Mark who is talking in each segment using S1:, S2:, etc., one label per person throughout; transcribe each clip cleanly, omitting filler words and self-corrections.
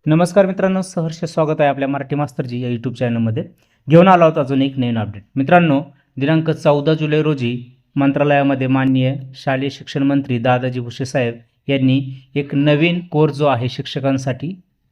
S1: नमस्कार मित्रांनो, सहर्ष स्वागत आहे आपल्या मराठी मास्तरजी या यूट्यूब चॅनलमध्ये. घेऊन आलो आहोत अजून एक नवीन अपडेट. मित्रांनो, दिनांक 14 जुलै रोजी मंत्रालयामध्ये माननीय शालेय शिक्षण मंत्री दादाजी भुसे साहेब यांनी एक नवीन कोर्स जो आहे शिक्षकांसाठी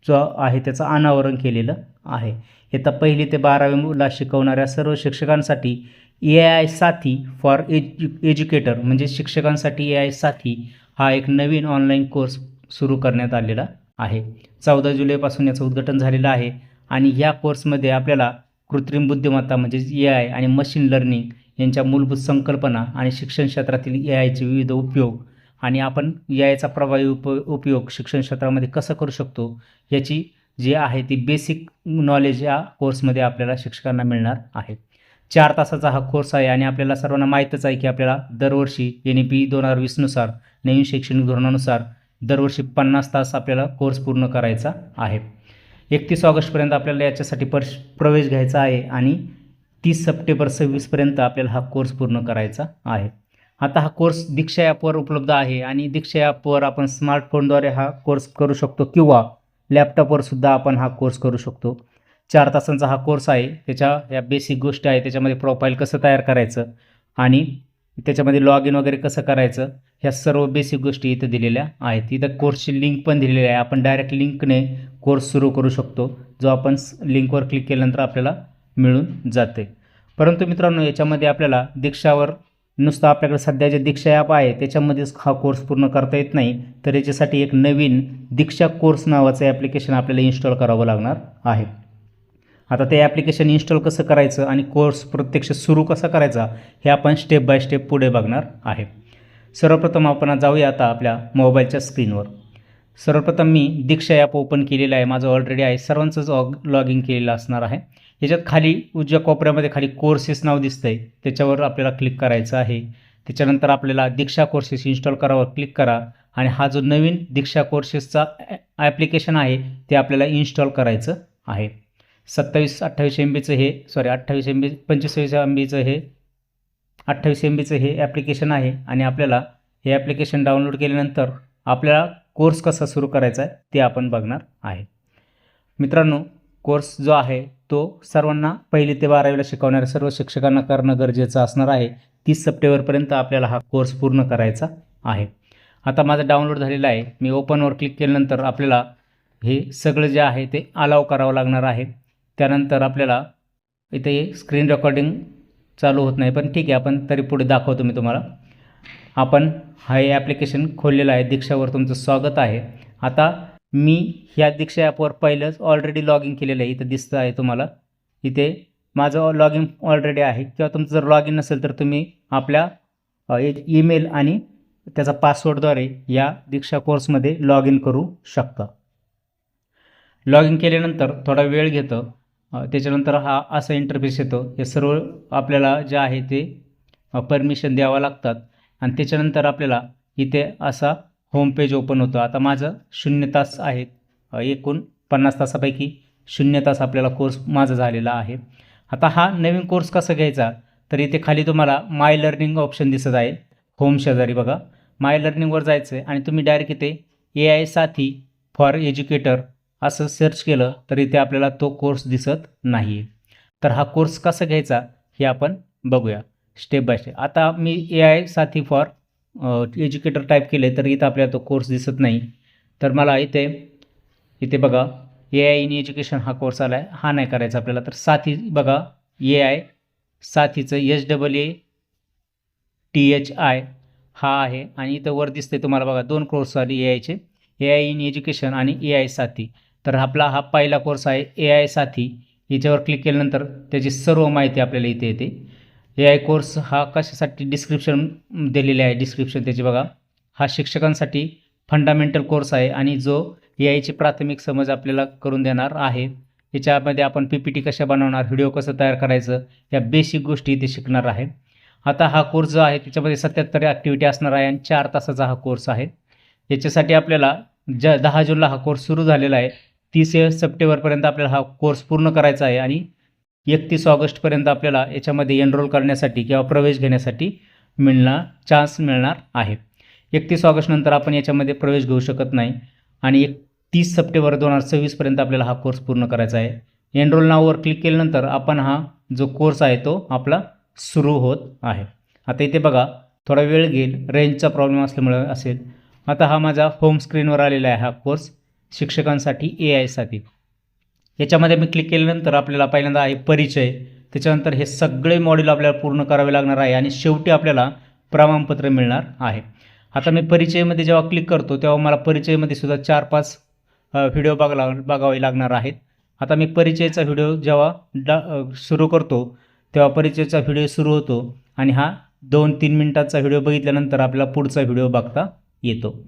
S1: जो आहे त्याचं अनावरण केलेलं आहे. इयत्ता 1ली ते 12वीला शिकवणाऱ्या सर्व शिक्षकांसाठी AI साथी फॉर एज्युकेटर म्हणजे शिक्षकांसाठी AI साथी हा एक नवीन ऑनलाईन कोर्स सुरू करण्यात आलेला आहे. 14 जुलैपासून याचं उद्घाटन झालेलं आहे आणि या कोर्समध्ये आपल्याला कृत्रिम बुद्धिमत्ता म्हणजेच AI आणि मशीन लर्निंग यांच्या मूलभूत संकल्पना आणि शिक्षण क्षेत्रातील AIचे विविध उपयोग आणि आपण AIचा प्रभावी उपयोग शिक्षण क्षेत्रामध्ये कसं करू शकतो याची जी आहे ती बेसिक नॉलेज या कोर्समध्ये आपल्याला शिक्षकांना मिळणार आहे. 4 तासाचा हा कोर्स आहे आणि आपल्याला सर्वांना माहीतच आहे की आपल्याला दरवर्षी NEP 2020 नुसार नवीन शैक्षणिक धोरणानुसार दरवर्षी 50 तास आपल्याला कोर्स पूर्ण करायचा आहे. 31 ऑगस्टपर्यंत आपल्याला याच्यासाठी प्रवेश घ्यायचा आहे आणि 30 सप्टेंबर 26पर्यंत आपल्याला हा कोर्स पूर्ण करायचा आहे. आता हा कोर्स दीक्षा ॲपवर उपलब्ध आहे आणि दीक्षा ॲपवर आपण स्मार्टफोनद्वारे हा कोर्स करू शकतो किंवा लॅपटॉपवर सुद्धा आपण हा कोर्स करू शकतो. 4 तासांचा हा कोर्स आहे. त्याच्या या बेसिक गोष्टी आहे, त्याच्यामध्ये प्रोफाईल कसं तयार करायचं आणि त्याच्यामध्ये लॉग इन वगैरे कसं करायचं ह्या सर्व बेसिक गोष्टी इथं दिलेल्या आहेत. इथं कोर्सची लिंक पण दिलेली आहे. आपण डायरेक्ट लिंकने कोर्स सुरू करू शकतो, जो आपण लिंकवर क्लिक केल्यानंतर आपल्याला मिळून जाते. परंतु मित्रांनो, याच्यामध्ये आपल्याला दीक्षावर नुसतं आपल्याकडे सध्या जे दीक्षा ॲप आहे त्याच्यामध्येच हा कोर्स पूर्ण करता येत नाही, तर याच्यासाठी एक नवीन दीक्षा कोर्स नावाचं ॲप्लिकेशन आपल्याला इन्स्टॉल करावं लागणार आहे. आता ते ॲप्लिकेशन इन्स्टॉल कसं करायचं आणि कोर्स प्रत्यक्ष सुरू कसा करायचा हे आपण स्टेप बाय स्टेप पुढे बघणार आहे. सर्वप्रथम आपण जाऊया आता आपल्या मोबाईलच्या स्क्रीनवर. सर्वप्रथम मी दीक्षा ॲप ओपन केलेलं आहे, माझं ऑलरेडी आहे, सर्वांचंच लॉग इन केलेलं असणार आहे. याच्यात खाली उजव्या कोपऱ्यामध्ये खाली कोर्सेस नाव दिसतं आहे, त्याच्यावर आपल्याला क्लिक करायचं आहे. त्याच्यानंतर आपल्याला दीक्षा कोर्सेस इन्स्टॉल करावर क्लिक करा आणि हा जो नवीन दीक्षा कोर्सेसचा ॲप्लिकेशन आहे ते आपल्याला इन्स्टॉल करायचं आहे. 27-28 MBचं हे 25 MBचं हे 28 MBचं हे ॲप्लिकेशन आहे आणि आपल्याला हे ॲप्लिकेशन डाउनलोड केल्यानंतर आपल्याला कोर्स कसा सुरू करायचा आहे ते आपण बघणार आहे. मित्रांनो, कोर्स जो आहे तो सर्वांना 1ली ते 12वीला शिकवणाऱ्या सर्व शिक्षकांना करणं गरजेचं असणार आहे. 30 सप्टेंबरपर्यंत आपल्याला हा कोर्स पूर्ण करायचा आहे. आता माझं डाउनलोड झालेलं आहे. मी ओपनवर क्लिक केल्यानंतर आपल्याला हे सगळं जे आहे ते अलाव करावं लागणार आहे. त्यानंतर आपल्याला इथे स्क्रीन रेकॉर्डिंग चालू होत नाही, पण ठीक आहे, आपण तरी पुढे दाखवतो मी तुम्हाला. आपण हे ॲप्लिकेशन खोललेलं आहे. दीक्षावर तुमचं स्वागत आहे. आता मी ह्या दीक्षा ॲपवर पहिलंच ऑलरेडी लॉग इन केलेलं आहे. इथं दिसतं आहे तुम्हाला, इथे माझं लॉग इन ऑलरेडी आहे. किंवा तुमचं जर लॉग इन नसेल तर तुम्ही आपल्या ईमेल आणि त्याचा पासवर्डद्वारे या दीक्षा कोर्समध्ये लॉग इन करू शकता. लॉग इन केल्यानंतर थोडा वेळ घेतं, त्याच्यानंतर हा असा इंटरफेस येतो. हे सर्व आपल्याला जे आहे ते परमिशन द्यावं लागतात आणि त्याच्यानंतर आपल्याला इथे असा होम पेज ओपन होतं. आता माझं 0 तास आहेत, एकूण 50 तासापैकी 0 तास आपल्याला कोर्स माझा झालेला आहे. आता हा नवीन कोर्स कसा घ्यायचा तर इथे खाली तुम्हाला माय लर्निंग ऑप्शन दिसत आहे. होम शेजारी बघा, माय लर्निंगवर जायचं आहे आणि तुम्ही डायरेक्ट इथे AI साथी फॉर एज्युकेटर असं सर्च केलं तर इथे आपल्याला तो कोर्स दिसत नाही आहे. तर हा कोर्स कसा घ्यायचा हे आपण बघूया स्टेप बाय स्टेप. आता मी AI साथी फॉर एज्युकेटर टाईप केले तर इथं आपल्याला तो कोर्स दिसत नाही. तर मला इथे बघा AI इन एज्युकेशन हा कोर्स आला आहे, हा नाही करायचा आपल्याला. तर साथी बघा, AI साथीचं SAATHI हा आहे आणि इथं वर दिसते तुम्हाला बघा 2 कोर्स आले AIचे, AI इन एज्युकेशन आणि AI साथी. तर आपला हा पहिला कोर्स आहे AI साथी. याच्यावर क्लिक केल्यानंतर त्याची सर्व माहिती आपल्याला इथे येते. AI कोर्स हा कशासाठी डिस्क्रिप्शन दिलेले आहे, डिस्क्रिप्शन त्याची बघा. हा शिक्षकांसाठी फंडामेंटल कोर्स आहे आणि जो AIची प्राथमिक समज आपल्याला करून देणार आहे. याच्यामध्ये आपण PPT कशा बनवणार, व्हिडिओ कसं तयार करायचं या बेसिक गोष्टी इथे शिकणार आहे. आता हा कोर्स जो आहे त्याच्यामध्ये 77 ॲक्टिव्हिटी असणार आहे आणि 4 तासाचा हा कोर्स आहे. याच्यासाठी आपल्याला 10 जूनला हा कोर्स सुरू झालेला आहे. 30 सप्टेंबरपर्यंत आपल्याला हा कोर्स पूर्ण करायचा आहे आणि 31 ऑगस्टपर्यंत आपल्याला याच्यामध्ये एनरोल करण्यासाठी किंवा प्रवेश घेण्यासाठी चान्स मिळणार आहे. 31 ऑगस्टनंतर आपण याच्यामध्ये प्रवेश घेऊ शकत नाही आणि 30 सप्टेंबर 2026पर्यंत आपल्याला हा कोर्स पूर्ण करायचा आहे. एनरोल नाववर क्लिक केल्यानंतर आपण हा जो कोर्स आहे तो आपला सुरू होत आहे. आता इथे बघा थोडा वेळ घेईल, रेंजचा प्रॉब्लेम असल्यामुळे असेल. आता हा माझा होम स्क्रीनवर आलेला आहे हा कोर्स शिक्षकांसाठी AI याच्यामध्ये मी क्लिक केल्यानंतर आपल्याला पहिल्यांदा आहे परिचय, त्याच्यानंतर हे सगळे मॉड्यूल आपल्याला पूर्ण करावे लागणार आहे आणि शेवटी आपल्याला प्रमाणपत्र मिळणार आहे. आता मी परिचयमध्ये जेव्हा क्लिक करतो तेव्हा मला परिचयमध्ये सुद्धा 4-5 व्हिडिओ बघावे लागणार आहेत. आता मी परिचयचा व्हिडिओ जेव्हा सुरू करतो तेव्हा परिचयचा व्हिडिओ सुरू होतो आणि हा 2-3 मिनिटाचा व्हिडिओ बघितल्यानंतर आपल्याला पुढचा व्हिडिओ बघता येतो.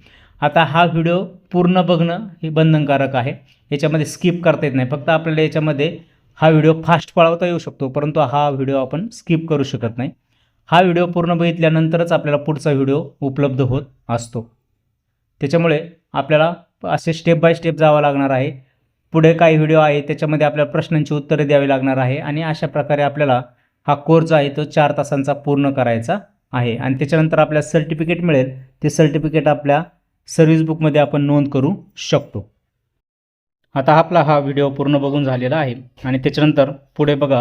S1: आता हा व्हिडिओ पूर्ण बघणं हे बंधनकारक आहे, याच्यामध्ये स्किप करता येत नाही. फक्त आपल्याला याच्यामध्ये हा व्हिडिओ फास्ट पळवता येऊ शकतो, परंतु हा व्हिडिओ आपण स्किप करू शकत नाही. हा व्हिडिओ पूर्ण बघितल्यानंतरच आपल्याला पुढचा व्हिडिओ उपलब्ध होत असतो. त्याच्यामुळे आपल्याला असे स्टेप बाय स्टेप जावं लागणार आहे. पुढे काही व्हिडिओ आहे त्याच्यामध्ये आपल्याला प्रश्नांची उत्तरे द्यावी लागणार आहे आणि अशा प्रकारे आपल्याला हा कोर्स आहे तो 4 तासांचा पूर्ण करायचा आहे आणि त्याच्यानंतर आपल्याला सर्टिफिकेट मिळेल. ते सर्टिफिकेट आपल्या सर्व्हिस बुकमध्ये आपण नोंद करू शकतो. आता आपला हा व्हिडिओ पूर्ण बघून झालेला आहे आणि त्याच्यानंतर पुढे बघा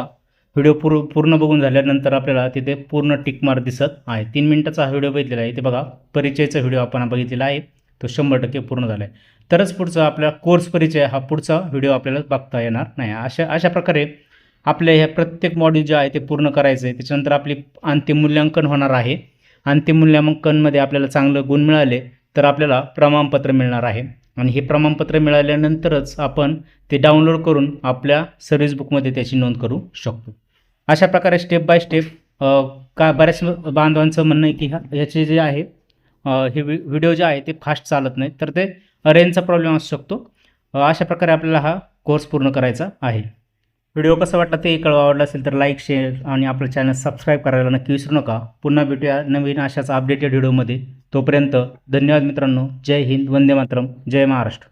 S1: व्हिडिओ पूर्ण बघून झाल्यानंतर आपल्याला तिथे पूर्ण टिक मार्क दिसत आहे. 3 मिनिटाचा हा व्हिडिओ बघितलेला आहे. इथे बघा परिचयचा व्हिडिओ आपण बघितलेला आहे, तो 100% पूर्ण झाला आहे. तरच पुढचा आपला कोर्स परिचय हा पुढचा व्हिडिओ आपल्याला बघता येणार नाही. अशा प्रकारे आपल्या ह्या प्रत्येक मॉड्यूल जे आहे ते पूर्ण करायचं आहे. त्याच्यानंतर आपली अंतिम मूल्यांकन होणार आहे. अंतिम मूल्यांकनमध्ये आपल्याला चांगलं गुण मिळाले तर आपल्याला प्रमाणपत्र मिळणार आहे आणि हे प्रमाणपत्र मिळाल्यानंतरच आपण ते डाउनलोड करून आपल्या सर्व्हिस बुकमध्ये त्याची नोंद करू शकतो. अशा प्रकारे स्टेप बाय स्टेप बऱ्याच बांधवांचं म्हणणं आहे की ह्याचे जे आहे हे व्हिडिओ जे आहे ते फास्ट चालत नाही, तर ते रेंजचा प्रॉब्लेम असू शकतो. अशा प्रकारे आपल्याला हा कोर्स पूर्ण करायचा आहे. व्हिडिओ कसा वाटला ते कळवा. आवडला असेल तर लाईक, शेअर आणि आपलं चॅनल सबस्क्राईब करायला नक्की विसरू नका. पुन्हा भेटूया नवीन अशाच अपडेटेड व्हिडिओमध्ये. तोपर्यंत धन्यवाद मित्रांनो. जय हिंद, वंदे मातरम, जय महाराष्ट्र.